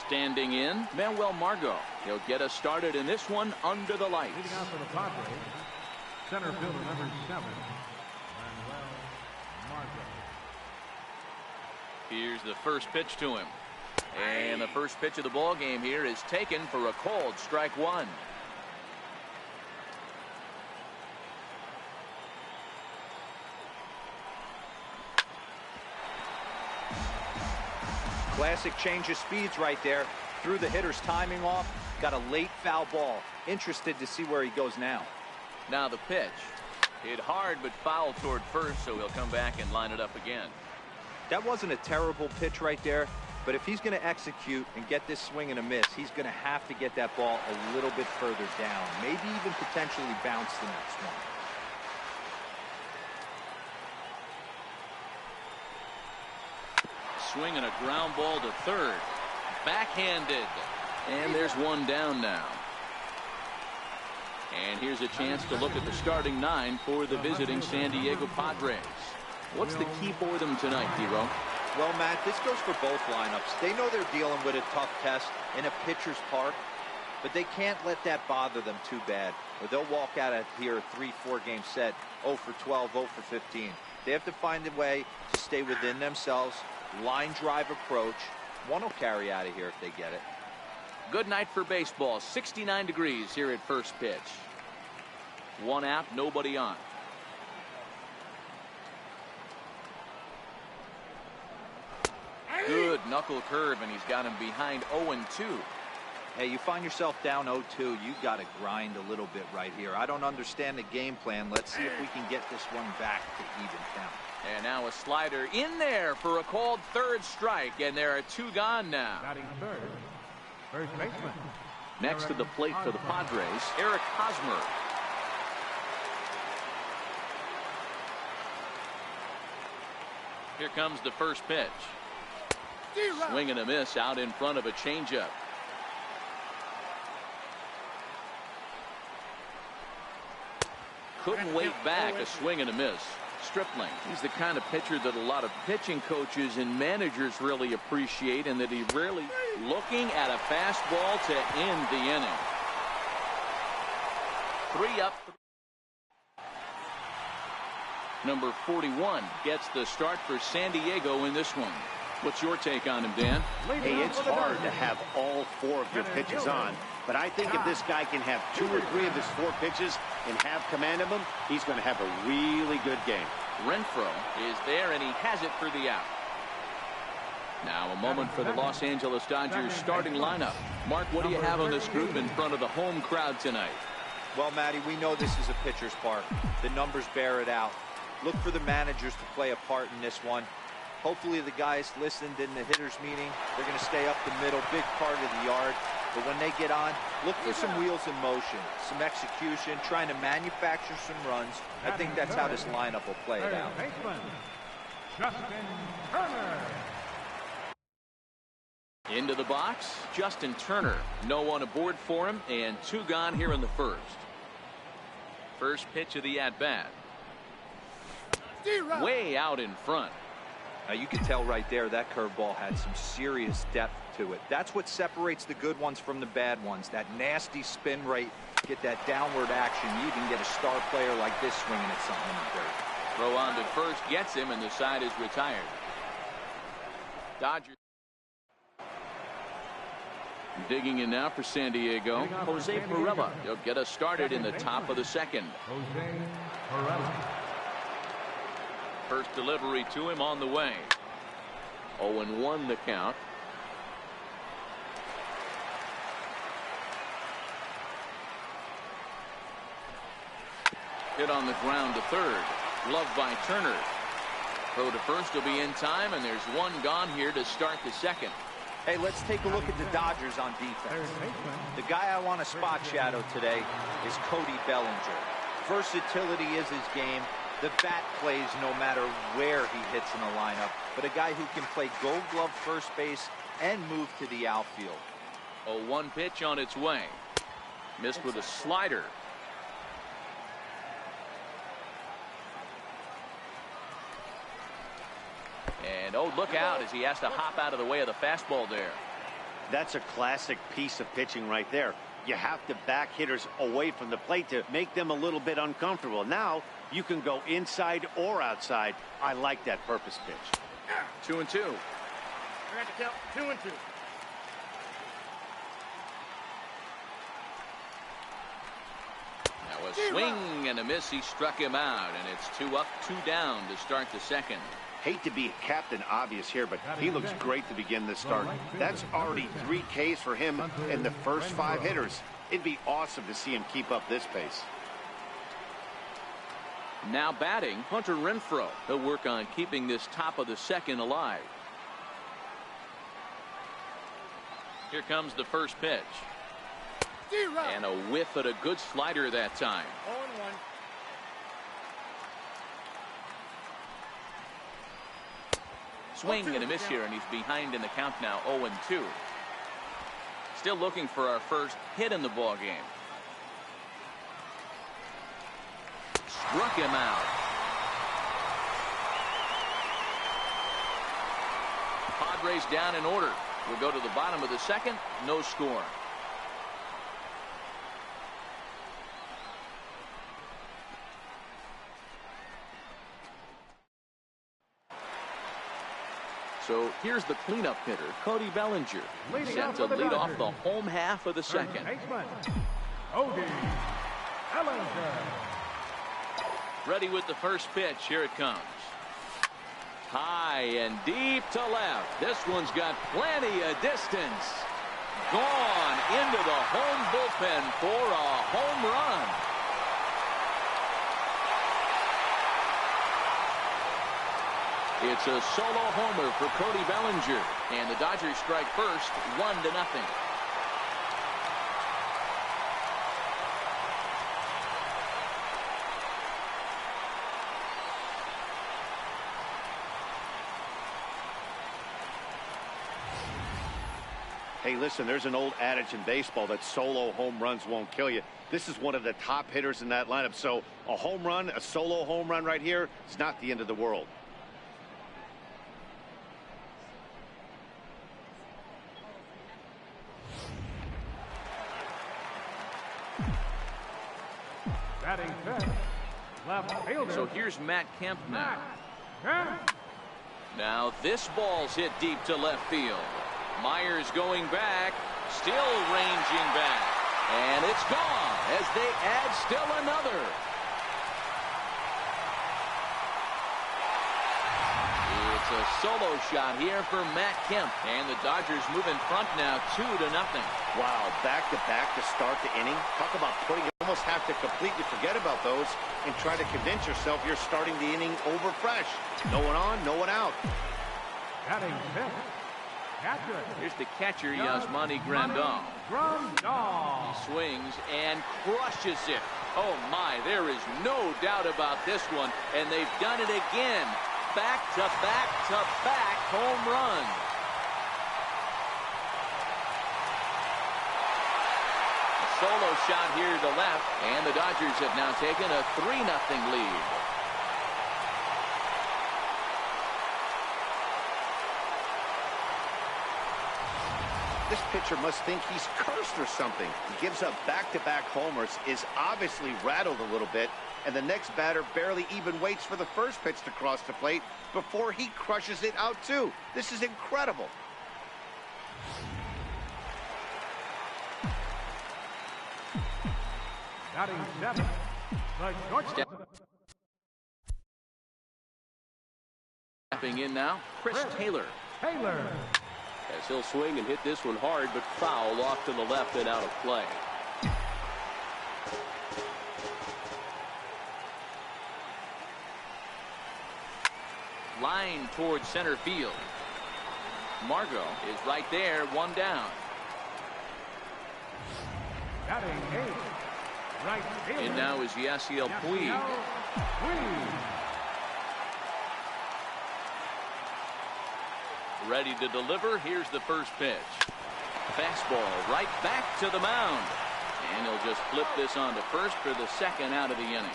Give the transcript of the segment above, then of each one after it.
Standing in, Manuel Margot. He'll get us started in this one under the lights. Leading out for the Padres, center fielder number 7, Manuel Margot. Here's the first pitch to him. And the first pitch of the ball game here is taken for a called strike one. Classic change of speeds right there. Threw the hitter's timing off. Got a late foul ball. Interested to see where he goes now. Now the pitch. Hit hard but foul toward first, so he'll come back and line it up again. That wasn't a terrible pitch right there, but if he's going to execute and get this swing and a miss, he's going to have to get that ball a little bit further down. Maybe even potentially bounce the next one. Swinging a ground ball to third. Backhanded. And there's one down now. And here's a chance to look at the starting 9 for the visiting San Diego Padres. What's the key for them tonight, Hero? Well, Matt, this goes for both lineups. They know they're dealing with a tough test in a pitcher's park, but they can't let that bother them too bad, or they'll walk out of here a 3-4 game set, 0 for 12, 0 for 15. They have to find a way to stay within themselves. Line drive approach. One will carry out of here if they get it. Good night for baseball. 69 degrees here at first pitch. One out, nobody on. Good knuckle curve, and he's got him behind 0-2. Hey, you find yourself down 0-2, you got to grind a little bit right here. I don't understand the game plan. Let's see if we can get this one back to even count. And now a slider in there for a called third strike, and there are 2 gone now. Batting third, first baseman. Next to the plate for the Padres, Eric Hosmer. Here comes the first pitch. Swing and a miss out in front of a changeup. Couldn't wait back. A swing and a miss. Stripling. He's the kind of pitcher that a lot of pitching coaches and managers really appreciate, and that he really looking at a fastball to end the inning. 3 up. Number 41 gets the start for San Diego in this one. What's your take on him, Dan? Hey, it's hard to have all 4 of your pitches on, but I think if this guy can have 2 or 3 of his 4 pitches and have command of them, he's going to have a really good game. Renfroe is there, and he has it for the out. Now a moment for the Los Angeles Dodgers starting lineup. Mark, what do you have on this group in front of the home crowd tonight? Well, Matty, we know this is a pitcher's park. The numbers bear it out. Look for the managers to play a part in this one. Hopefully the guys listened in the hitters meeting. They're going to stay up the middle, big part of the yard. But when they get on, look for some wheels in motion, some execution, trying to manufacture some runs. I think that's how this lineup will play it out. Into the box, Justin Turner. No one aboard for him, and 2 gone here in the first. First pitch of the at-bat. Way out in front. Now you can tell right there that curveball had some serious depth to it. That's what separates the good ones from the bad ones. That nasty spin rate, get that downward action. You can get a star player like this swinging at something in the dirt. Throw on to first gets him, and the side is retired. Dodgers digging in now for San Diego. Jose Pirela. He'll get us started in the top of the second. Jose Pirela. First delivery to him on the way. 0-1 the count. Hit on the ground to third. Gloved by Turner. Throw to first will be in time, and there's 1 gone here to start the second. Hey, let's take a look at the Dodgers on defense. The guy I want to spot shadow today is Cody Bellinger. Versatility is his game. The bat plays no matter where he hits in the lineup, but a guy who can play gold glove first base and move to the outfield. 0-1 pitch on its way. Missed with a slider. And oh, look out as he has to hop out of the way of the fastball there. That's a classic piece of pitching right there. You have to back hitters away from the plate to make them a little bit uncomfortable. Now you can go inside or outside. I like that purpose pitch. 2-2. I got to count 2-2. Now a swing and a miss. He struck him out, and it's 2 up, 2 down to start the second. Hate to be Captain Obvious here, but he looks great to begin this start. That's already 3 Ks for him in the first 5 hitters. It'd be awesome to see him keep up this pace. Now batting, Hunter Renfroe. He'll work on keeping this top of the second alive. Here comes the first pitch. And a whiff at a good slider that time. 0-1. Swing and a miss here, and he's behind in the count now, 0-2. Still looking for our first hit in the ball game. Struck him out. Padres down in order. We'll go to the bottom of the second. No score. So here's the cleanup hitter, Cody Bellinger, set to lead off the home half of the second. Cody Bellinger. Ready with the first pitch. Here it comes. High and deep to left. This one's got plenty of distance. Gone into the home bullpen for a home run. It's a solo homer for Cody Bellinger, and the Dodgers strike first, 1-0. Hey, listen, there's an old adage in baseball that solo home runs won't kill you. This is one of the top hitters in that lineup, so a home run, a solo home run right here is not the end of the world. Batting fifth, left fielder. So here's Matt Kemp now. Kemp. Now this ball's hit deep to left field. Myers going back, still ranging back, and it's gone as they add still another. It's a solo shot here for Matt Kemp, and the Dodgers move in front now, 2-0. Wow, back-to-back to start the inning. Talk about putting, you almost have to completely forget about those and try to convince yourself you're starting the inning over fresh. No one on, no one out. Batting fifth, catcher. Here's the catcher, Yasmani Grandal. Grandal. He swings and crushes it. Oh my, there is no doubt about this one, and they've done it again. Back-to-back-to-back home run. A solo shot here to left, and the Dodgers have now taken a 3-0 lead. This pitcher must think he's cursed or something. He gives up back-to-back homers, is obviously rattled a little bit, and the next batter barely even waits for the first pitch to cross the plate before he crushes it out too. This is incredible. Batting seventh, the shortstop. Stepping in now, Chris Taylor. Taylor. As he'll swing and hit this one hard, but foul off to the left and out of play. Line towards center field. Margot is right there, 1 down. Batting eighth, right fielder. And now is Yasiel Puig. Ready to deliver. Here's the first pitch. Fastball right back to the mound. And he'll just flip this on to first for the second out of the inning.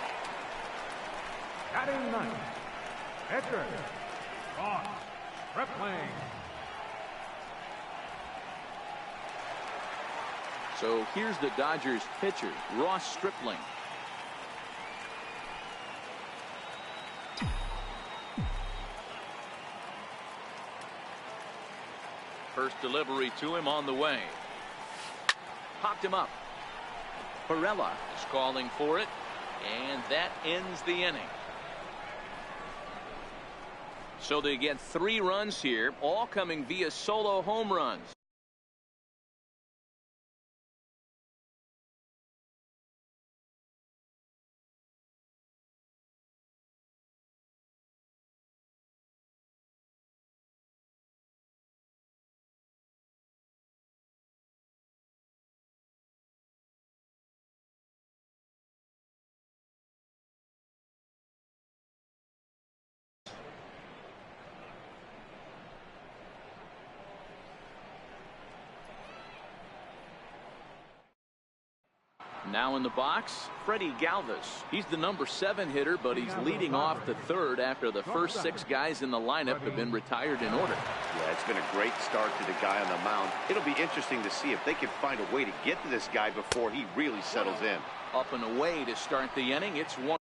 Batting ninth, pitcher, Ross Stripling. So here's the Dodgers pitcher, Ross Stripling. First delivery to him on the way. Popped him up. Perella is calling for it, and that ends the inning. So they get 3 runs here, all coming via solo home runs. Now in the box, Freddie Galvis. He's the number 7 hitter, but he's leading off the 3rd after the first 6 guys in the lineup have been retired in order. Yeah, it's been a great start to the guy on the mound. It'll be interesting to see if they can find a way to get to this guy before he really settles in. Up and away to start the inning. It's 1-0.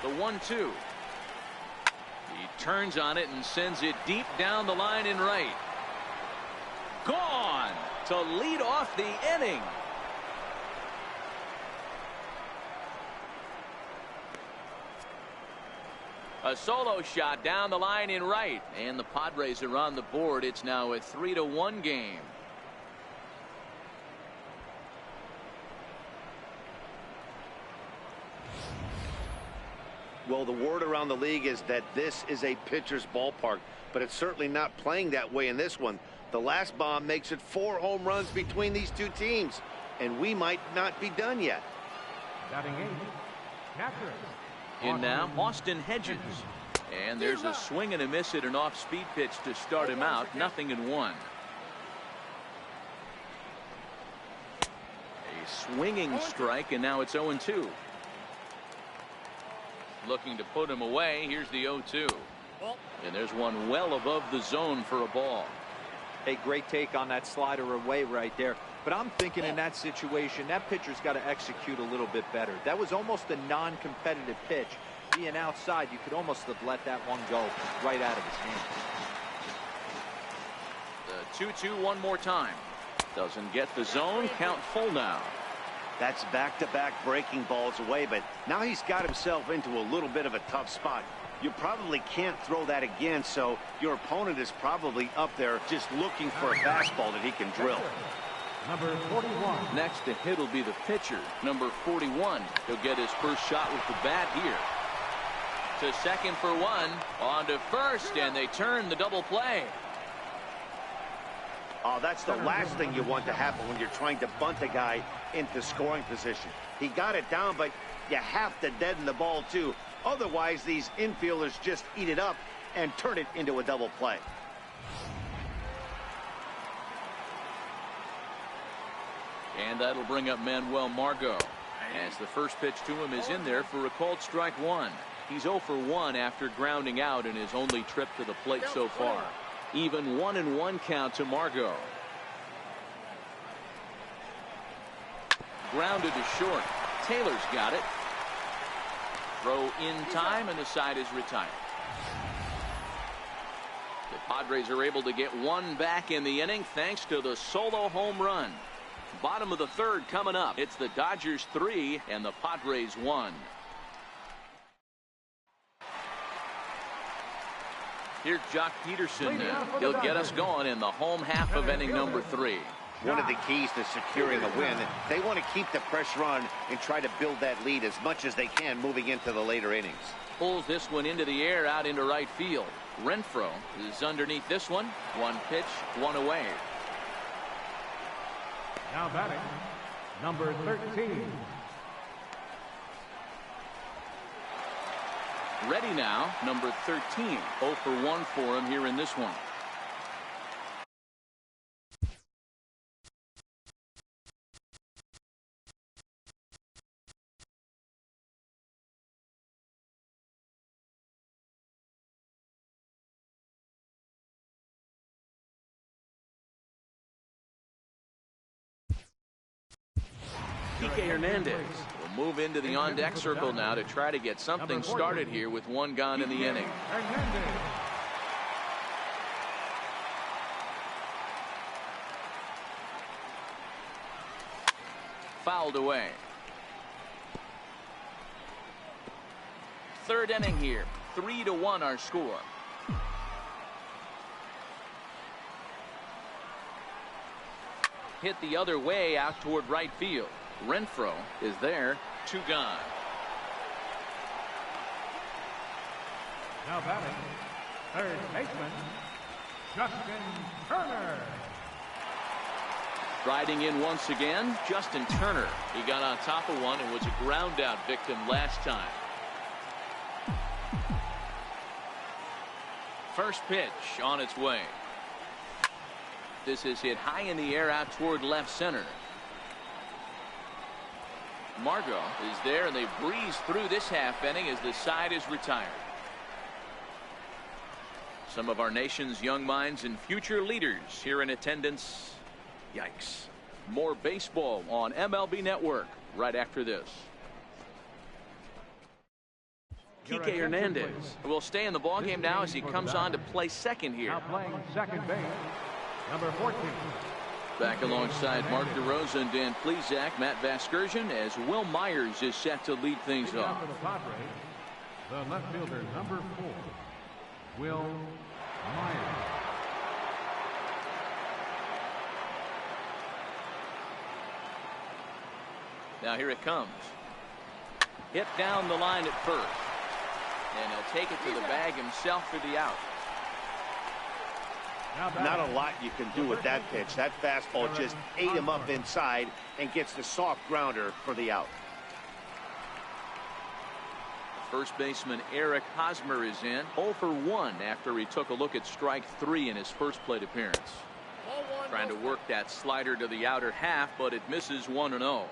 The 1-2. He turns on it and sends it deep down the line in right. Gone to lead off the inning. A solo shot down the line in right, and the Padres are on the board. It's now a 3-1 game. Well, the word around the league is that this is a pitcher's ballpark, but it's certainly not playing that way in this one. The last bomb makes it 4 home runs between these 2 teams, and we might not be done yet. Batting 8, catcher. In now, Austin Hedges. And there's a swing and a miss at an off-speed pitch to start him out. 0-1. A swinging strike, and now it's 0-2. Looking to put him away. Here's the 0-2. And there's one well above the zone for a ball. A great take on that slider away right there. But I'm thinking in that situation, that pitcher's got to execute a little bit better. That was almost a non-competitive pitch. Being outside, you could almost have let that one go right out of his hand. The 2-2 one more time. Doesn't get the zone. Count full now. That's back-to-back breaking balls away, but now he's got himself into a little bit of a tough spot. You probably can't throw that again, so your opponent is probably up there just looking for a fastball that he can drill. Number 41. Next to hit will be the pitcher, number 41. He'll get his first shot with the bat here. To second for 1. On to first, and they turn the double play. Oh, that's the last thing you want to happen when you're trying to bunt a guy into scoring position. He got it down, but you have to deaden the ball, too. Otherwise, these infielders just eat it up and turn it into a double play. And that'll bring up Manuel Margot, as the first pitch to him is in there for a called strike 1. He's 0 for 1 after grounding out in his only trip to the plate so far. Even 1-1 count to Margot. Grounded to short. Taylor's got it. Throw in time, and the side is retired. The Padres are able to get 1 back in the inning thanks to the solo home run. Bottom of the 3rd coming up. It's the Dodgers 3 and the Padres 1. Here's Jock Peterson. He'll get us going in the home half of inning number 3. one of the keys to securing a win. They want to keep the pressure on and try to build that lead as much as they can moving into the later innings. Pulls this one into the air out into right field. Renfroe is underneath this one. One pitch, one away. Now batting, number 13. Ready now, number 13. 0 for 1 for him here in this one. Hernandez will move into the on-deck circle now to try to get something started here with one gone in the inning. Fouled away. Third inning here. 3-1 our score. Hit the other way out toward right field. Renfroe is there. 2 gone. Now batting, third baseman, Justin Turner. Riding in once again, Justin Turner. He got on top of one and was a ground out victim last time. First pitch on its way. This is hit high in the air out toward left center. Margot is there, and they breeze through this half inning as the side is retired. Some of our nation's young minds and future leaders here in attendance. Yikes. More baseball on MLB Network right after this. Kike Hernandez will stay in the ballgame now as he comes on to play second here. Now playing second base, number 14. Back alongside Mark DeRosa and Dan Plesac, Matt Vasgersian, as Will Myers is set to lead things off. For the Padres, the left fielder, number 4, Will Myers. Now here it comes. Hit down the line at first. And he'll take it to the bag himself for the out. Not a lot you can do with that pitch. That fastball just ate him up inside and gets the soft grounder for the out. First baseman Eric Hosmer is in. 0 for 1 after he took a look at strike 3 in his first plate appearance. Trying to work that slider to the outer half, but it misses 1-0.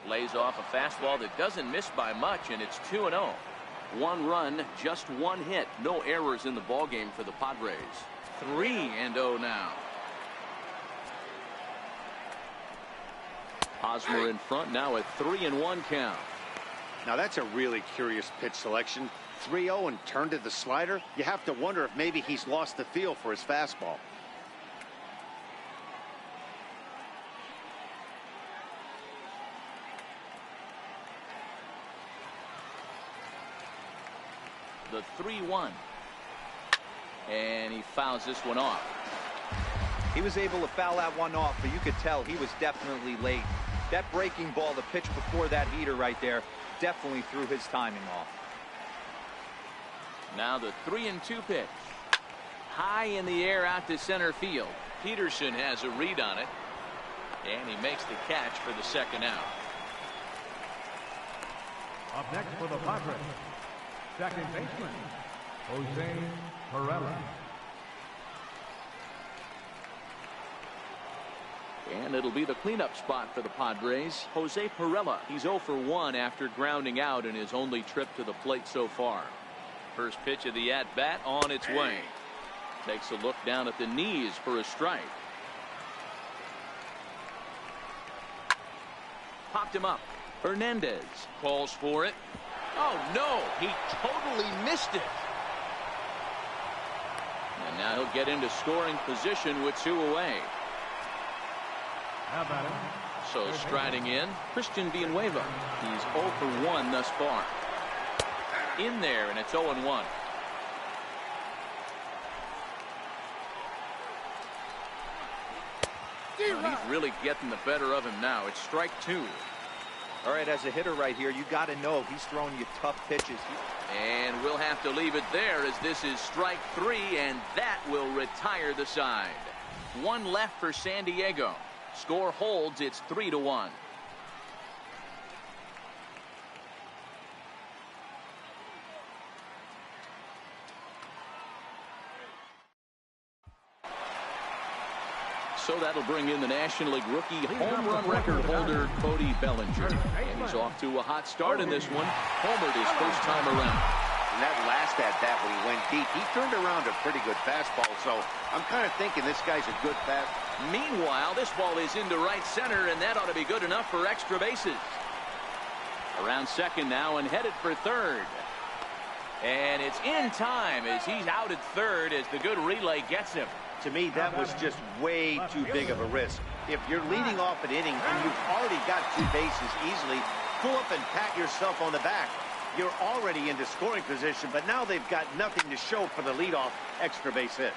Lays off a fastball that doesn't miss by much, and it's 2-0. 1 run, just 1 hit. No errors in the ballgame for the Padres. 3-0 now. Hosmer in front now at 3-1 count. Now that's a really curious pitch selection. 3-0 and turned to the slider. You have to wonder if maybe he's lost the feel for his fastball. The 3-1. And he fouls this one off. He was able to foul that one off, but you could tell he was definitely late. That breaking ball, the pitch before that heater right there, definitely threw his timing off. Now the 3-2 pitch. High in the air out to center field. Peterson has a read on it. And he makes the catch for the second out. Up next for the Padres, second baseman, Jose Perella. And it'll be the cleanup spot for the Padres. Jose Perella. He's 0 for 1 after grounding out in his only trip to the plate so far. First pitch of the at-bat on its way. Takes a look down at the knees for a strike. Popped him up. Hernandez calls for it. Oh, no. He totally missed it. And now he'll get into scoring position with 2 away. How about him? So striding in, Christian Villanueva. He's 0 for 1 thus far. In there, and it's 0-1. Well, he's really getting the better of him now. It's strike 2. All right, as a hitter right here, you got to know he's throwing you tough pitches. And we'll have to leave it there as this is strike 3, and that will retire the side. 1 left for San Diego. Score holds. It's 3-1. So that'll bring in the National League rookie home run record holder Cody Bellinger. And he's off to a hot start in this one. Homered his first time around. And that last at-bat when he went deep, he turned around a pretty good fastball. So I'm kind of thinking this guy's a good fastball. Meanwhile, this ball is into right center, and that ought to be good enough for extra bases. Around second now and headed for third. And it's in time as he's out at third as the good relay gets him. To me, that was just way too big of a risk. If you're leading off an inning and you've already got 2 bases easily, pull up and pat yourself on the back. You're already into scoring position, but now they've got nothing to show for the leadoff extra base hit.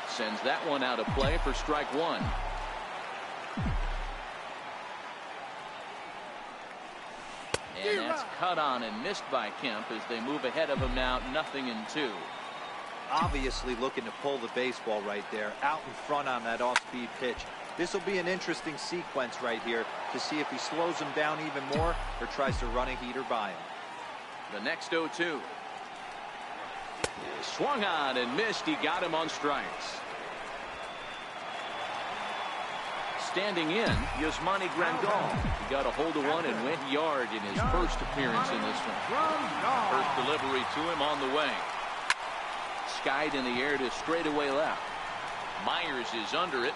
Sends that one out of play for strike 1. And that's cut on and missed by Kemp as they move ahead of him now, 0-2. Obviously looking to pull the baseball right there, out in front on that off-speed pitch. This will be an interesting sequence right here to see if he slows him down even more or tries to run a heater by him. The next 0-2. Swung on and missed. He got him on strikes. Standing in, Yasmani Grandal. He got a hold of one and went yard in his first appearance in this one. First delivery to him on the way. Skied in the air to straightaway left. Myers is under it.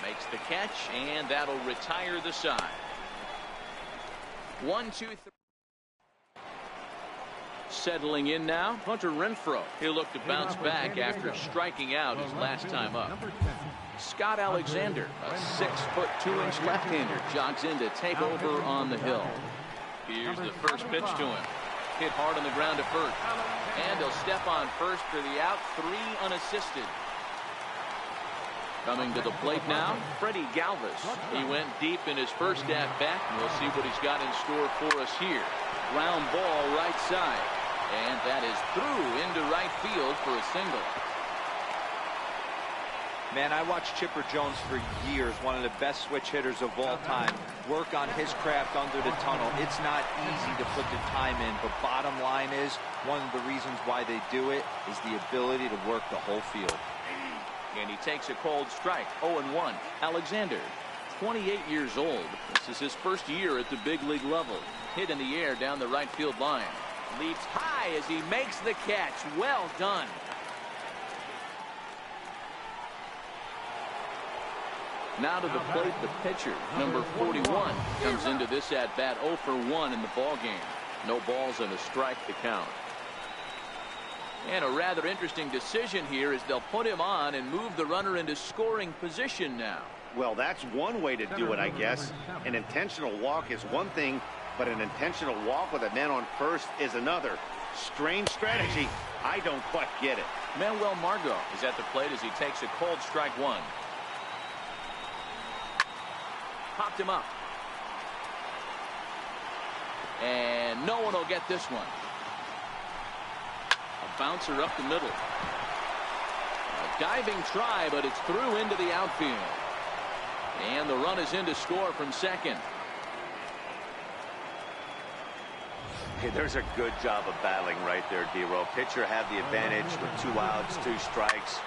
Makes the catch, and that'll retire the side. 1-2-3. Settling in now, Hunter Renfroe. He'll look to bounce back after striking out his last time up. Scott Alexander, a 6'2" left-hander, jogs in to take over on the hill. Here's the first pitch to him. Hit hard on the ground to first. And he'll step on first for the out, 3 unassisted. Coming to the plate now, Freddie Galvis. He went deep in his first at-bat, and we'll see what he's got in store for us here. Ground ball right side. And that is through into right field for a single. Man, I watched Chipper Jones for years, one of the best switch hitters of all time, work on his craft under the tunnel. It's not easy to put the time in, but bottom line is, one of the reasons why they do it is the ability to work the whole field. And he takes a cold strike, 0-1. Alexander, 28 years old. This is his first year at the big league level. Hit in the air down the right field line. Leaps high as he makes the catch. Well done. Now to the plate, the pitcher, number 41, comes into this at-bat 0 for 1 in the ballgame. No balls and a strike to count. And a rather interesting decision here is they'll put him on and move the runner into scoring position now. Well, that's one way to do it, I guess. An intentional walk is one thing, but an intentional walk with a man on first is another. Strange strategy. I don't quite get it. Manuel Margot is at the plate as he takes a cold strike 1. Popped him up. And no one will get this one. A bouncer up the middle. A diving try, but it's through into the outfield. And the run is in to score from second. Okay, there's a good job of battling right there, D-Row. Pitcher had the advantage with 2 outs, 2 strikes.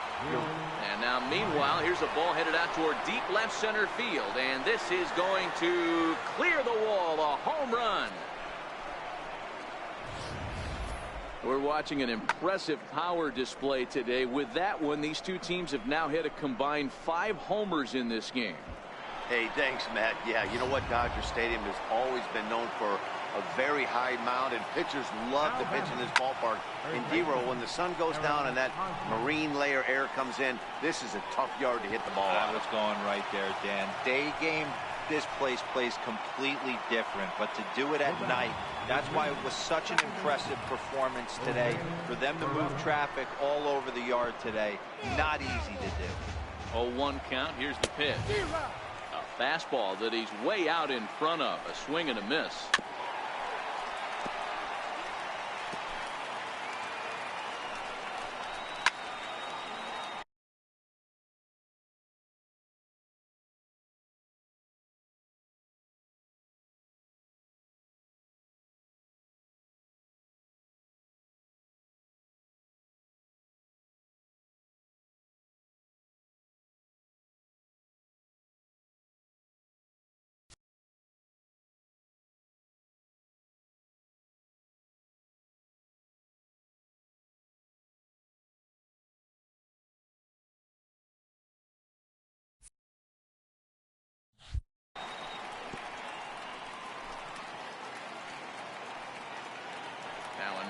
And now, meanwhile, here's a ball headed out toward deep left center field. And this is going to clear the wall. A home run. We're watching an impressive power display today. With that one, these two teams have now hit a combined 5 homers in this game. Hey, thanks, Matt. Yeah, you know what? Dodger Stadium has always been known for a very high mound, and pitchers love to pitch in this ballpark. In D-Row, when the sun goes down and that marine layer air comes in, this is a tough yard to hit the ball That out. was going right there, Dan. Day game, this place plays completely different, but to do it at night, that's why it was such an impressive performance today. For them to move traffic all over the yard today, not easy to do. 0-1 count. Here's the pitch. A fastball that he's way out in front of. A swing and a miss.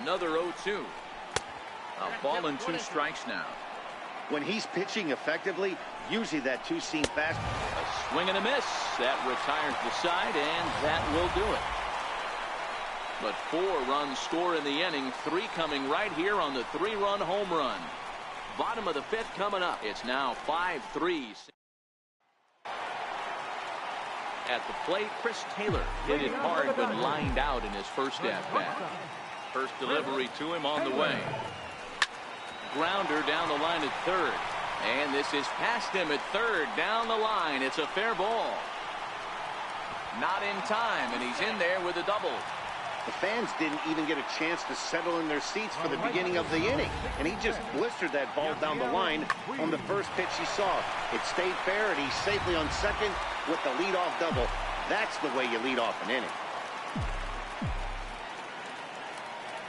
Another 0-2. A ball and 2 strikes now. When he's pitching effectively, usually that two-seam fastball. A swing and a miss. That retires the side, and that will do it. But 4 runs score in the inning. 3 coming right here on the 3-run home run. Bottom of the 5th coming up. It's now 5-3. At the plate, Chris Taylor hit it hard but lined out in his first at-bat. First delivery to him on the way. Grounder down the line at third. And this is past him at third. Down the line. It's a fair ball. Not in time, and he's in there with a double. The fans didn't even get a chance to settle in their seats for the beginning of the inning. And he just blistered that ball down the line on the first pitch he saw. It stayed fair, and he's safely on second with the leadoff double. That's the way you lead off an inning.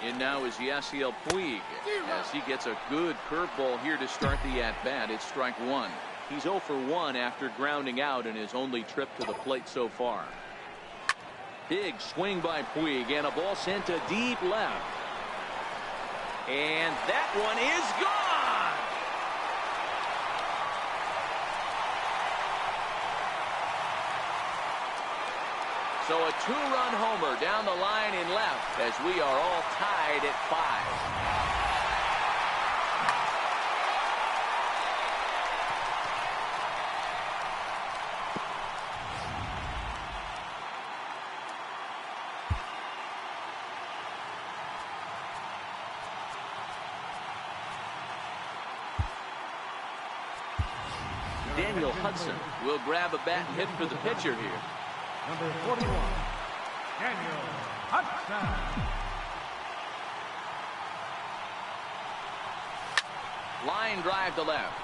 In now is Yasiel Puig as he gets a good curveball here to start the at-bat. It's strike 1. He's 0 for 1 after grounding out in his only trip to the plate so far. Big swing by Puig and a ball sent to deep left. And that one is gone. So a 2-run homer down the line in left as we are all tied at 5. Daniel Hudson will grab a bat and hit for the pitcher here. Number 41, Daniel Hudson. Line drive to left.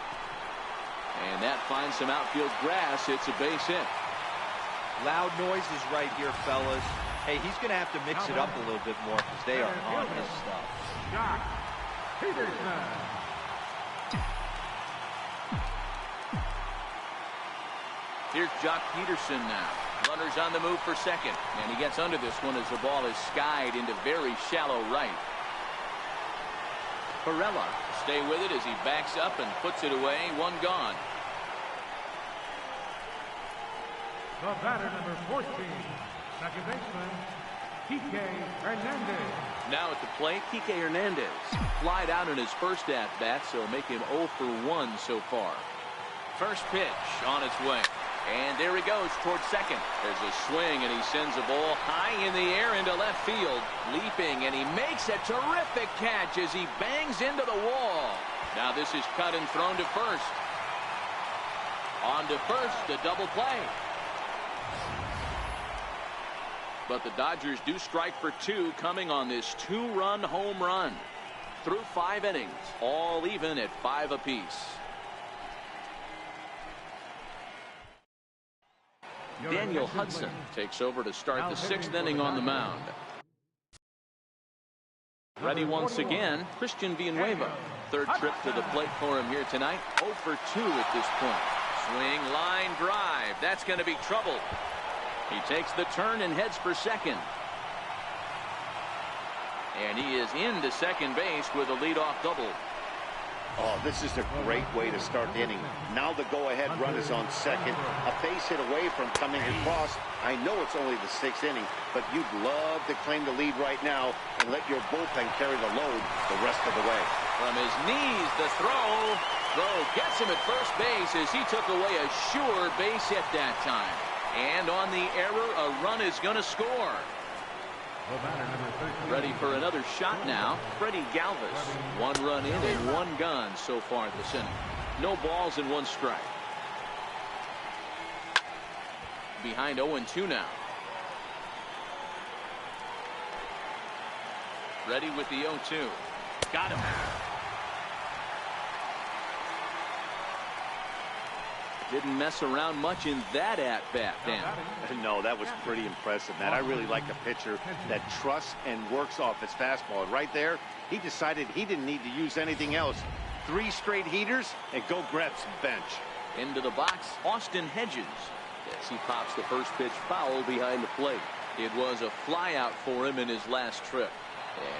And that finds some outfield grass. It's a base hit. Loud noises right here, fellas. Hey, he's going to have to mix it up a little bit more because they are on his stuff. Jock Peterson. Here's Jock Peterson now. Runners on the move for second. And he gets under this one as the ball is skied into very shallow right. Perella stay with it as he backs up and puts it away. 1 gone. The batter, number 14, second baseman, Kike Hernandez. Now at the plate, Kike Hernandez. Flied out in his first at-bat, so make him 0 for 1 so far. First pitch on its way. And there he goes towards second. There's a swing, and he sends a ball high in the air into left field. Leaping, and he makes a terrific catch as he bangs into the wall. Now this is cut and thrown to first. On to first, a double play. But the Dodgers do strike for 2 coming on this 2-run home run. Through 5 innings, all even at 5 apiece. Daniel Hudson takes over to start the 6th inning on the mound. Ready once again, Christian Villanueva. Third trip to the plate for him here tonight. 0 for 2 at this point. Swing, line drive. That's going to be trouble. He takes the turn and heads for second. And he is into second base with a leadoff double. Oh, this is a great way to start the inning. Now the go-ahead run is on second. A base hit away from coming across. I know it's only the 6th inning, but you'd love to claim the lead right now and let your bullpen carry the load the rest of the way. From his knees, the throw. Throw gets him at first base as he took away a sure base hit that time. And on the error, a run is going to score. Ready for another shot now, Freddie Galvis. 1 run in and 1 gone so far this inning. No balls and 1 strike. Behind 0-2 now. Ready with the 0-2. Got him. Didn't mess around much in that at-bat, Dan. No, that was pretty impressive, Matt. I really like a pitcher that trusts and works off his fastball. And right there, he decided he didn't need to use anything else. 3 straight heaters and go grab some bench. Into the box, Austin Hedges. As he pops the first pitch foul behind the plate. It was a fly out for him in his last trip.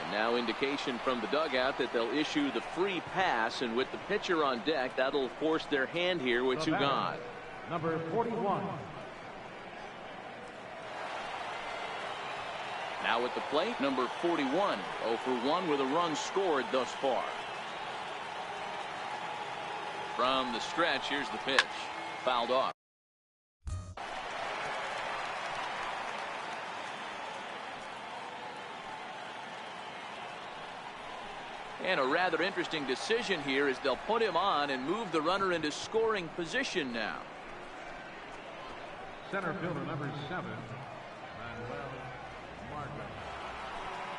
And now indication from the dugout that they'll issue the free pass, and with the pitcher on deck, that'll force their hand here with 2 gone. Number 41. Now at the plate, number 41. 0 for 1 with a run scored thus far. From the stretch, here's the pitch. Fouled off. And a rather interesting decision here as they'll put him on and move the runner into scoring position now. Center fielder number 7, Manuel Margot.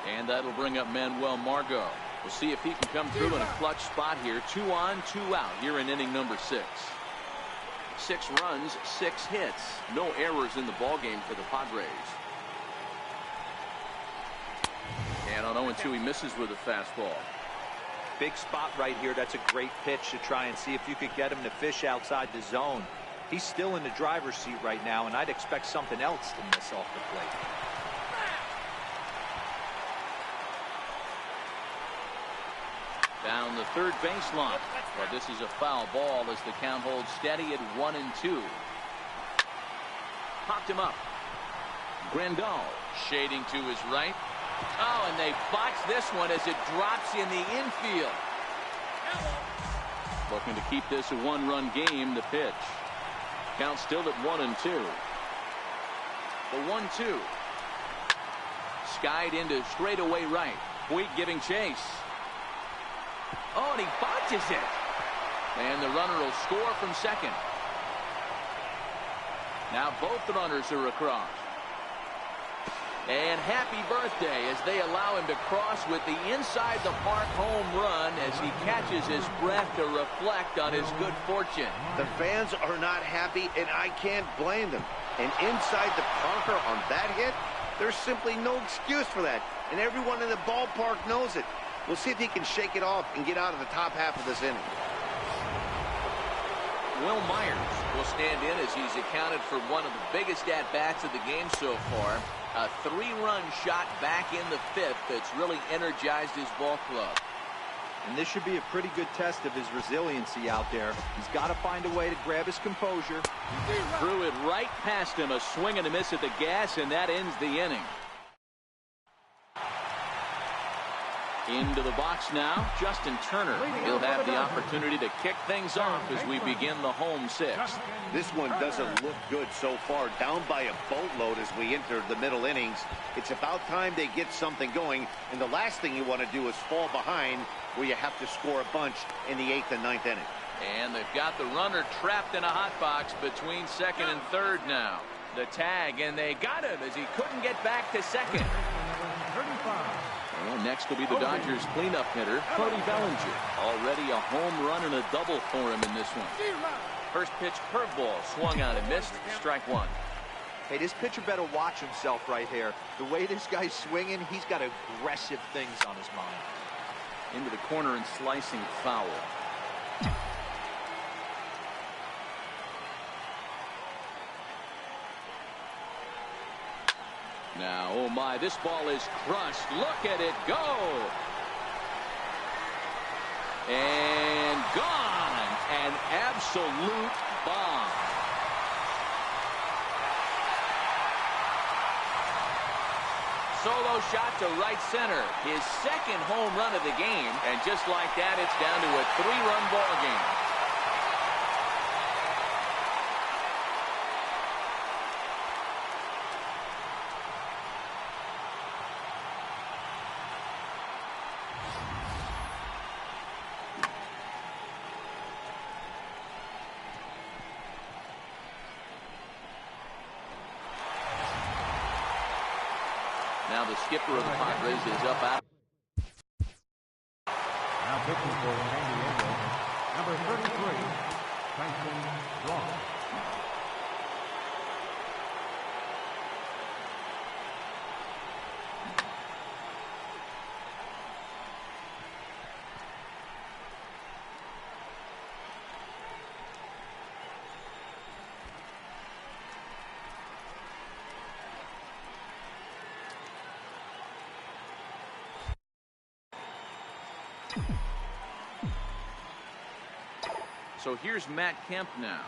And that'll bring up Manuel Margot. We'll see if he can come through in a clutch spot here. 2 on, 2 out here in inning number 6. 6 runs, 6 hits. No errors in the ballgame for the Padres. And on 0-2, he misses with a fastball. Big spot right here. That's a great pitch to try and see if you could get him to fish outside the zone. He's still in the driver's seat right now, and I'd expect something else to miss off the plate. Down the third baseline. But this is a foul ball as the count holds steady at 1-2. Popped him up. Grandal shading to his right. Oh, and they botch this one as it drops in the infield. Looking to keep this a 1-run game. The pitch. Count still at 1-2. The 1-2. Skied into straightaway right. Puig giving chase. Oh, and he botches it. And the runner will score from second. Now both the runners are across. And happy birthday as they allow him to cross with the inside the park home run as he catches his breath to reflect on his good fortune. The fans are not happy, and I can't blame them. And inside the parker on that hit, there's simply no excuse for that. And everyone in the ballpark knows it. We'll see if he can shake it off and get out of the top half of this inning. Will Myers will stand in as he's accounted for one of the biggest at-bats of the game so far. A 3-run shot back in the 5th that's really energized his ball club. And this should be a pretty good test of his resiliency out there. He's got to find a way to grab his composure. Threw it right past him, a swing and a miss at the gas, and that ends the inning. Into the box now, Justin Turner. He'll have the opportunity to kick things off as we begin the home 6th. This one doesn't look good so far. Down by a boatload as we enter the middle innings. It's about time they get something going. And the last thing you want to do is fall behind where you have to score a bunch in the 8th and 9th inning. And they've got the runner trapped in a hot box between 2nd and 3rd now. The tag, and they got him as he couldn't get back to second. 35. And next will be the Dodgers cleanup hitter, Cody Bellinger. Already a home run and a double for him in this one. First pitch curveball swung on and missed. Strike 1. Hey, this pitcher better watch himself right here. The way this guy's swinging, he's got aggressive things on his mind. Into the corner and slicing foul. Now, oh my, this ball is crushed. Look at it go. And gone. An absolute bomb. Solo shot to right center. His 2nd home run of the game. And just like that, it's down to a 3-run ball game. the skipper of the Padres is up out. Now pitching for San Diego, number 33, Tyson Ross. So here's Matt Kemp now.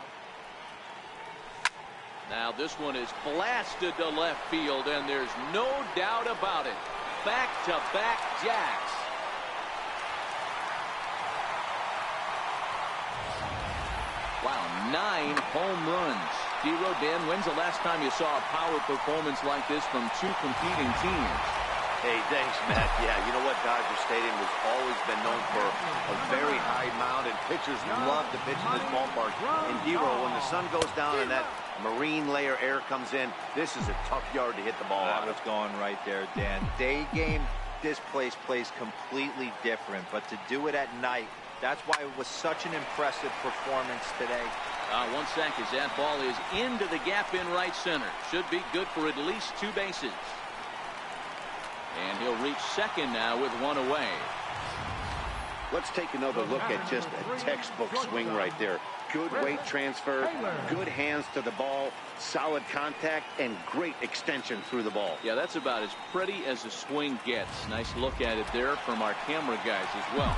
Now this one is blasted to left field, and there's no doubt about it. Back-to-back jacks. Wow, 9 home runs. D-Row, Dan, when's the last time you saw a power performance like this from two competing teams? Hey, thanks, Matt. Yeah, you know what? Dodger Stadium has always been known for a very high mound, and pitchers love to pitch in this ballpark. And D-Row, when the sun goes down and that marine layer air comes in, this is a tough yard to hit the ball out. I was going right there, Dan. Day game, this place plays completely different, but to do it at night, that's why it was such an impressive performance today. One sack as that ball is into the gap in right center. Should be good for at least 2 bases. And he'll reach second now with 1 away. Let's take another look at just a textbook swing right there. Good weight transfer, good hands to the ball, solid contact, and great extension through the ball. Yeah, that's about as pretty as a swing gets. Nice look at it there from our camera guys as well.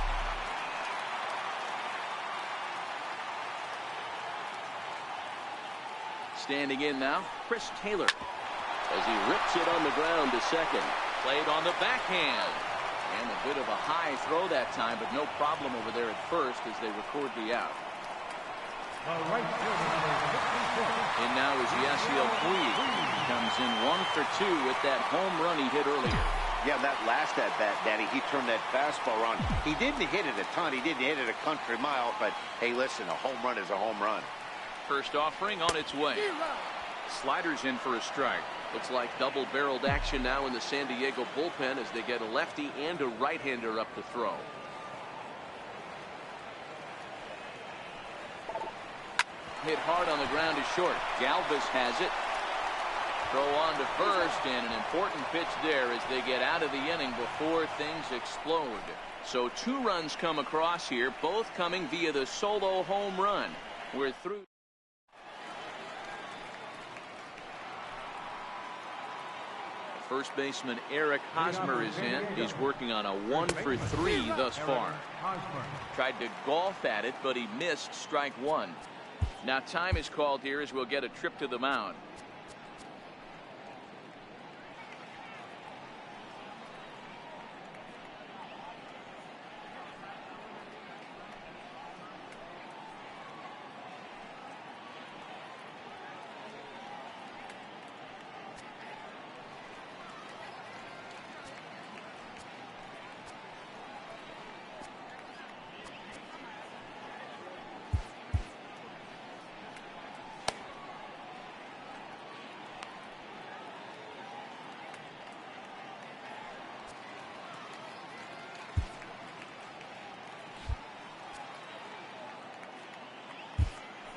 Standing in now, Chris Taylor, as he rips it on the ground to second. Played on the backhand. And a bit of a high throw that time, but no problem over there at first as they record the out. And now is Yasiel Puig. He comes in 1 for 2 with that home run he hit earlier. Yeah, that last at-bat, Danny, he turned that fastball on. He didn't hit it a ton. He didn't hit it a country mile, but hey, listen, a home run is a home run. First offering on its way. Sliders in for a strike. Looks like double-barreled action now in the San Diego bullpen as they get a lefty and a right-hander up to throw. Hit hard on the ground is short. Galvis has it. Throw on to first, and an important pitch there as they get out of the inning before things explode. So 2 runs come across here, both coming via the solo home run. We're through. First baseman Eric Hosmer is in. He's working on a 1 for 3 thus far. Tried to golf at it, but he missed strike 1. Now time is called here as we'll get a trip to the mound.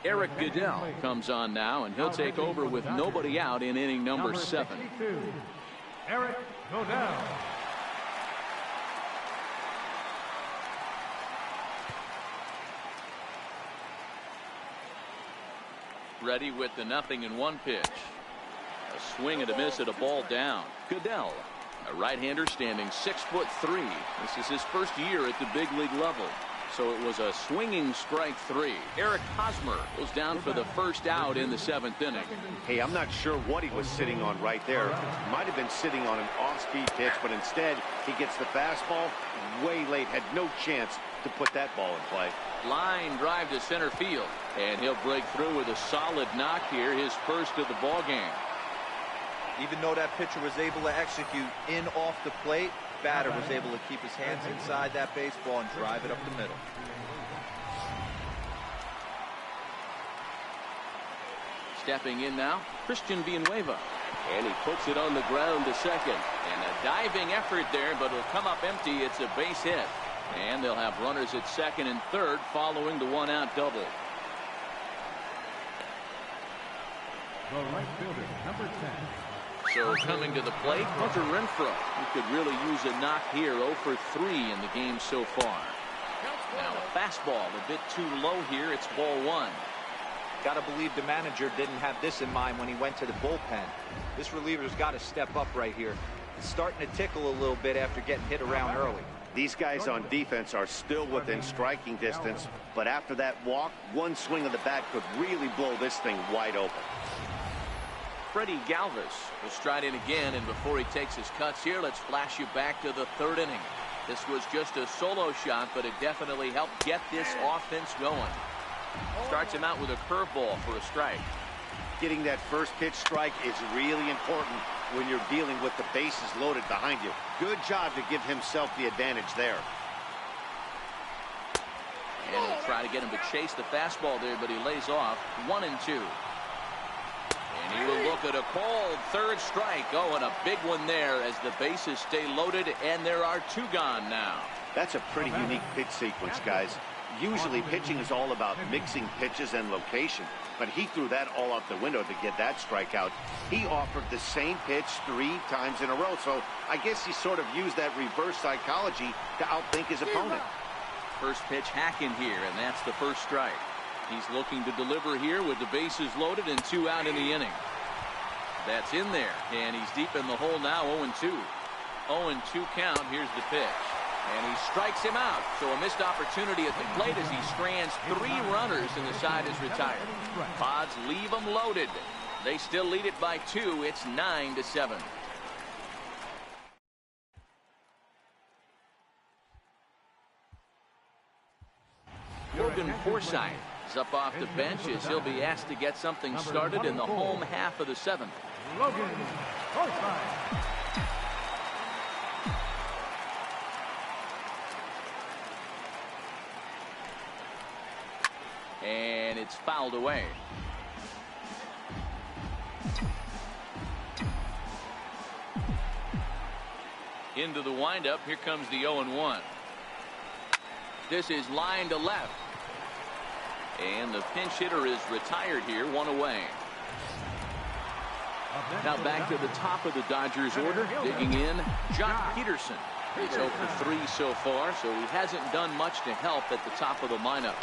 Eric Goodell comes on now, and he'll take over with nobody out in inning number 7. Eric Goodell. Ready with the 0-1 pitch. A swing and a miss at a ball down. Goodell, a right-hander standing 6'3". This is his first year at the big league level. So it was a swinging strike 3. Eric Hosmer goes down for the first out in the 7th inning. Hey, I'm not sure what he was sitting on right there. Might have been sitting on an off-speed pitch, but instead he gets the fastball way late. Had no chance to put that ball in play. Line drive to center field, and he'll break through with a solid knock here, his first of the ball game. Even though that pitcher was able to execute in off the plate, batter was able to keep his hands inside that baseball and drive it up the middle. Stepping in now, Christian Villanueva. And he puts it on the ground to second. And a diving effort there, but it'll come up empty. It's a base hit. And they'll have runners at second and third following the one-out double. The right fielder, number 10. So coming to the plate, Hunter Renfroe, who could really use a knock here. 0 for 3 in the game so far. Now a fastball a bit too low here. It's ball 1. Got to believe the manager didn't have this in mind when he went to the bullpen. This reliever's got to step up right here. It's starting to tickle a little bit after getting hit around early. These guys on defense are still within striking distance, but after that walk, one swing of the bat could really blow this thing wide open. Freddie Galvis will stride in again, and before he takes his cuts here, let's flash you back to the third inning. This was just a solo shot, but it definitely helped get this offense going. Starts him out with a curveball for a strike. Getting that first pitch strike is really important when you're dealing with the bases loaded behind you. Good job to give himself the advantage there. And he'll try to get him to chase the fastball there, but he lays off. 1 and 2. And he will look at a called third strike. Oh, and a big one there as the bases stay loaded, and there are 2 gone now. That's a pretty unique pitch sequence, guys. Usually pitching is all about mixing pitches and location, but he threw that all out the window to get that strikeout. He offered the same pitch 3 times in a row, so I guess he sort of used that reverse psychology to outthink his opponent. First pitch hacking here, and that's the first strike. He's looking to deliver here with the bases loaded and 2 out in the inning. That's in there, and he's deep in the hole now. 0-2. 0-2 count. Here's the pitch. And he strikes him out. So a missed opportunity at the plate as he strands 3 runners, and the side is retired. Pods leave them loaded. They still lead it by 2. It's 9-7. Logan Forsythe is up off the bench as he'll be asked to get something started in the home half of the 7th. Logan Forsythe. And it's fouled away. Into the windup. Here comes the 0-1. This is line to left. And the pinch hitter is retired here. 1 away. Now back to the top of the Dodgers order. Digging in, Jock Peterson. He's 0 for 3 so far, so he hasn't done much to help at the top of the lineup.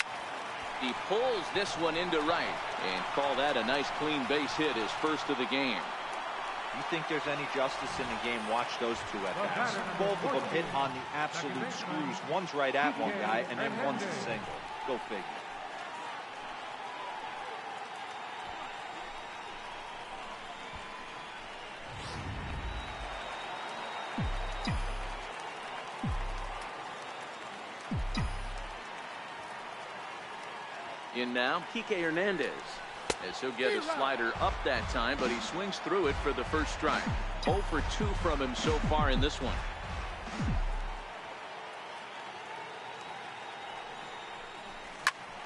He pulls this one into right and call that a nice clean base hit, his first of the game. You think there's any justice in the game? Watch those 2 at bats. Both of them hit on the absolute screws. One's right at one guy, and then one's a single. Go figure. In now, Kike Hernandez, as he'll get a slider up that time, but he swings through it for the first strike. 0 for 2 from him so far in this one.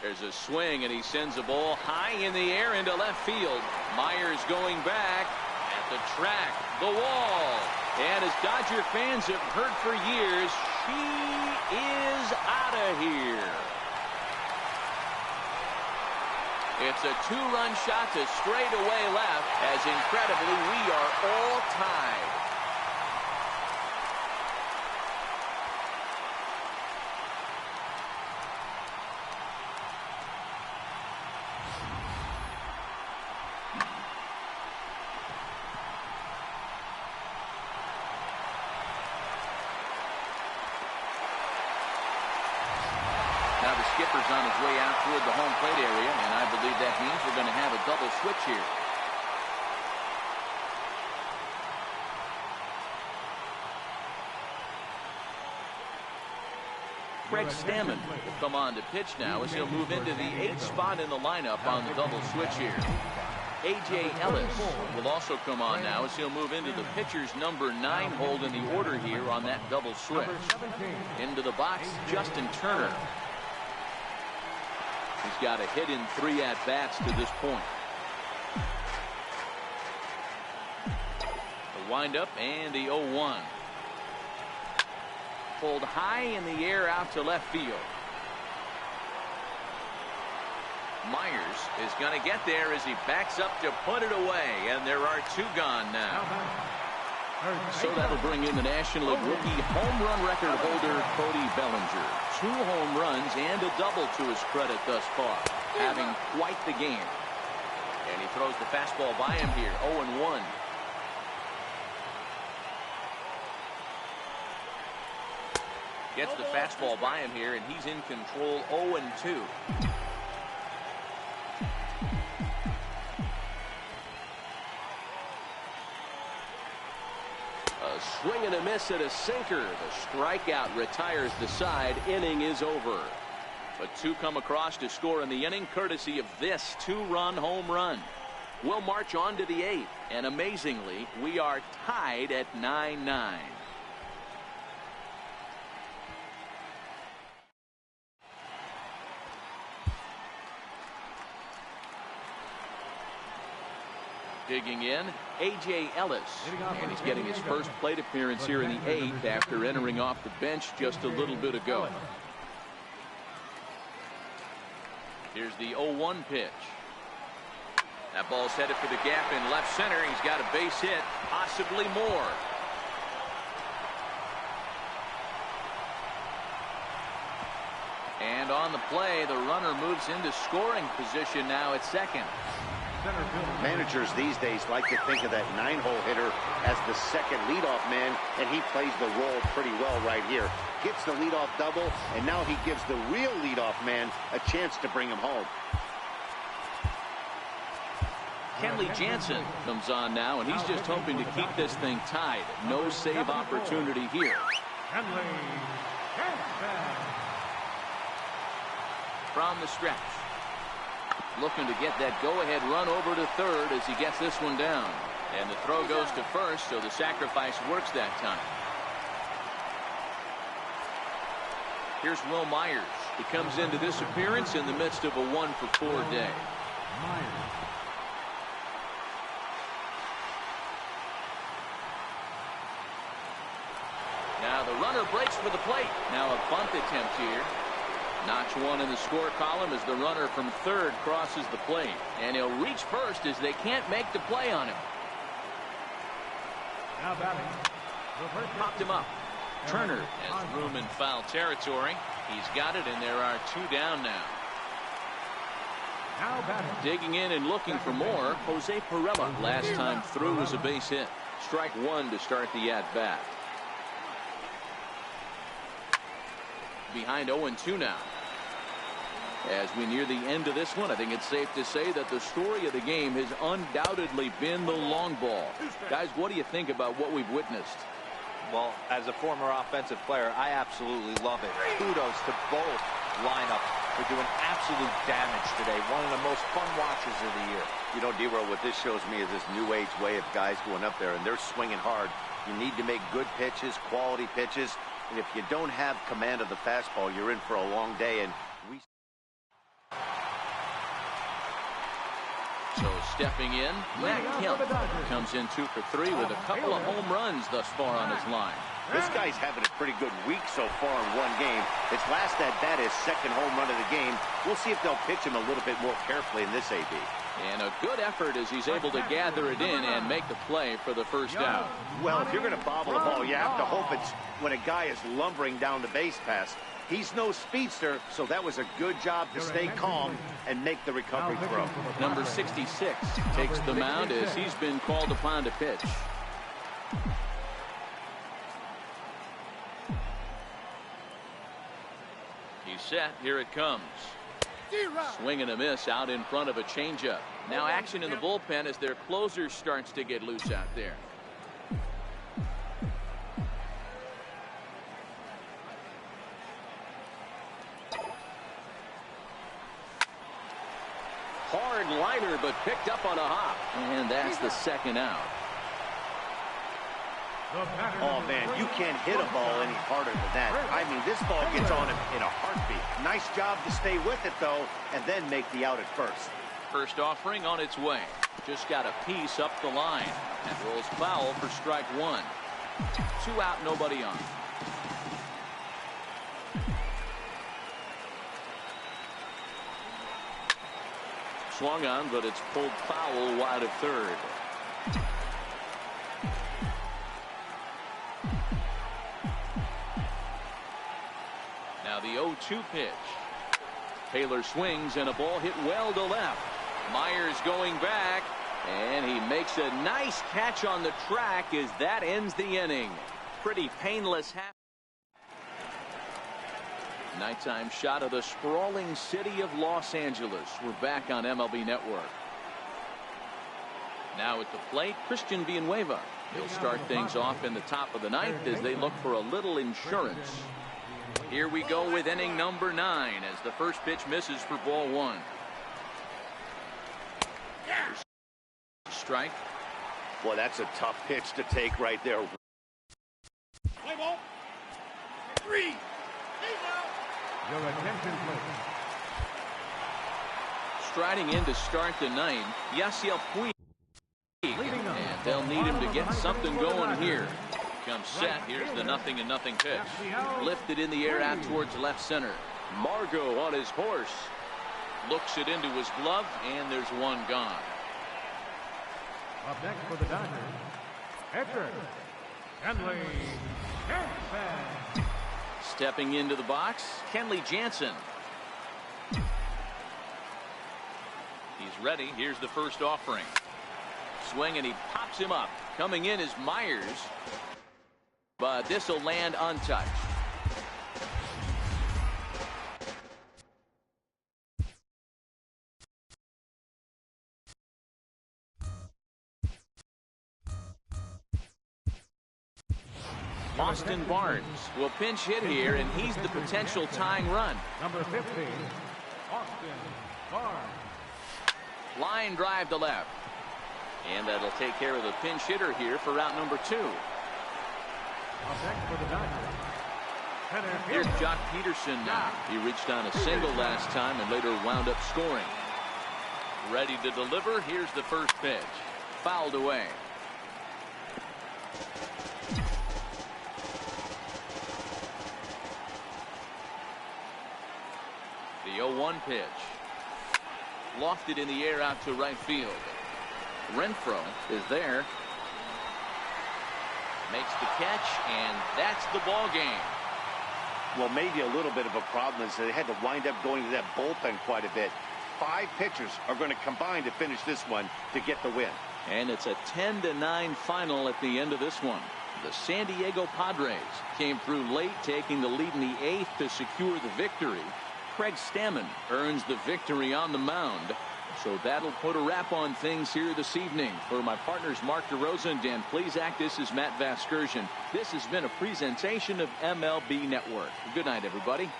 There's a swing, and he sends a ball high in the air into left field. Myers going back at the track, the wall. And as Dodger fans have heard for years, she is out of here. It's a 2-run shot to straightaway left, as incredibly we are all tied. Now the skipper's on his way out toward the home plate area, and I believe that means we're going to have a double switch here. Craig Stammen will come on to pitch now as he'll move into the 8th spot in the lineup on the double switch here. A.J. Ellis will also come on now as he'll move into the pitcher's number 9 hold in the order here on that double switch. Into the box, Justin Turner. He's got a hit in 3 at-bats to this point. windup and the 0-1. Pulled high in the air out to left field. Myers is going to get there as he backs up to put it away, and there are 2 gone now. So that'll bring in the National League rookie home run record holder Cody Bellinger. 2 home runs and a double to his credit thus far, having quite the game. And he throws the fastball by him here. 0-1. Gets the fastball by him here, and he's in control. 0-2. A swing and a miss at a sinker. The strikeout retires the side. Inning is over. But 2 come across to score in the inning, courtesy of this 2-run home run. We'll march on to the 8th, and amazingly, we are tied at 9-9. Digging in, A.J. Ellis, and he's getting his first plate appearance here in the 8th after entering off the bench just a little bit ago. Here's the 0-1 pitch. That ball's headed for the gap in left center. He's got a base hit, possibly more. And on the play, the runner moves into scoring position now at second. Managers these days like to think of that 9-hole hitter as the second leadoff man, and he plays the role pretty well right here. Gets the leadoff double, and now he gives the real leadoff man a chance to bring him home. Kenley Jansen comes on now, and he's just hoping to keep this thing tied. No save opportunity here. From the stretch. Looking to get that go-ahead run over to third as he gets this one down. And the throw goes to first, so the sacrifice works that time. Here's Will Myers. He comes into this appearance in the midst of a 1-for-4 day. Now the runner breaks for the plate. Now a bunt attempt here. Notch 1 in the score column as the runner from third crosses the plate. And he'll reach first as they can't make the play on him. Now batting. Popped him up. Turner has room in foul territory. He's got it, and there are 2 down now. Now batting. Digging in and looking for more, Jose Pirela. Last time through was a base hit. Strike 1 to start the at-bat. Behind 0-2 now. As we near the end of this one, I think it's safe to say that the story of the game has undoubtedly been the long ball. Guys, what do you think about what we've witnessed? Well, as a former offensive player, I absolutely love it. Kudos to both lineups for doing absolute damage today. One of the most fun watches of the year. You know, D-Roll, what this shows me is this new age way of guys going up there, and they're swinging hard. You need to make good pitches, quality pitches. And if you don't have command of the fastball, you're in for a long day. And so stepping in, Matt Kemp comes in 2 for 3 with a couple of home runs thus far on his line. This guy's having a pretty good week so far in one game. His last at-bat is second home run of the game. We'll see if they'll pitch him a little bit more carefully in this AB. And a good effort as he's able to gather it in and make the play for the first out. Well, if you're going to bobble the ball, you have to hope it's when a guy is lumbering down the base pass. He's no speedster, so that was a good job to stay calm and make the recovery throw. Number 66 takes the mound as he's been called upon to pitch. He's set. Here it comes. Swing and a miss out in front of a changeup. Now action in the bullpen as their closer starts to get loose out there. Hard liner, but picked up on a hop. And that's the second out. Oh, man, you can't hit a ball any harder than that. I mean, this ball gets on him in a heartbeat. Nice job to stay with it, though, and then make the out at first. First offering on its way. Just got a piece up the line. That rolls foul for strike one. 2 out, nobody on. Swung on, but it's pulled foul wide of third. Now the 0-2 pitch. Taylor swings and a ball hit well to left. Myers going back, and he makes a nice catch on the track as that ends the inning. Pretty painless half. Nighttime shot of the sprawling city of Los Angeles. We're back on MLB Network. Now at the plate, Christian Villanueva. He'll start things off in the top of the ninth as they look for a little insurance. Here we go with inning number 9 as the first pitch misses for ball 1. Strike. Boy, that's a tough pitch to take right there. Play ball. 3. Your attention, please. Striding in to start the 9th, Yasiel Puig. And they'll need him to get something going here. Comes set. Here's the 0-0 pitch. Lifted in the air out towards left center. Margot on his horse. Looks it into his glove, and there's one gone. Up next for the Dodgers, Edgar Kenley Jansen. Stepping into the box, Kenley Jansen. He's ready. Here's the first offering. Swing, and he pops him up. Coming in is Myers. But this will land untouched. Austin Barnes will pinch hit here, and he's the potential tying run. Number 50, Austin Barnes. Line drive to left. And that'll take care of the pinch hitter here for route number 2. Up next for the Dodgers, Here's Jock Peterson now. He reached on a single last time and later wound up scoring. Ready to deliver. Here's the first pitch. Fouled away. The 0-1 pitch. Lofted in the air out to right field. Renfroe is there. Makes the catch, and that's the ball game. Well, maybe a little bit of a problem is they had to wind up going to that bullpen quite a bit. 5 pitchers are going to combine to finish this one to get the win. And it's a 10-9 final at the end of this one. The San Diego Padres came through late, taking the lead in the 8th to secure the victory. Craig Stammen earns the victory on the mound. So that'll put a wrap on things here this evening. For my partners Mark DeRosa and Dan Plesac, this is Matt Vasgersian. This has been a presentation of MLB Network. Good night, everybody.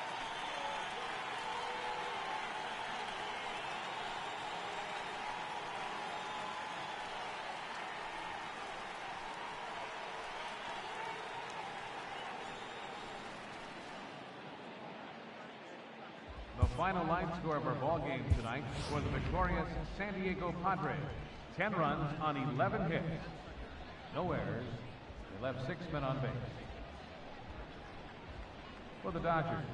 The final line score of our ball game tonight for the victorious San Diego Padres. 10 runs on 11 hits. No errors. They left 6 men on base. For the Dodgers,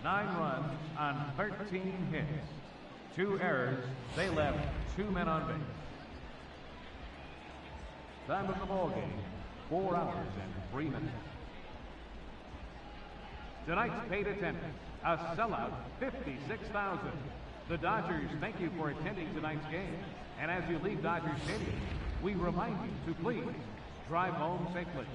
9 runs on 13 hits. 2 errors. They left 2 men on base. Time of the ball game, 4 hours and 3 minutes. Tonight's paid attendance, a sellout 56,000. The Dodgers thank you for attending tonight's game. And as you leave Dodger Stadium, we remind you to please drive home safely.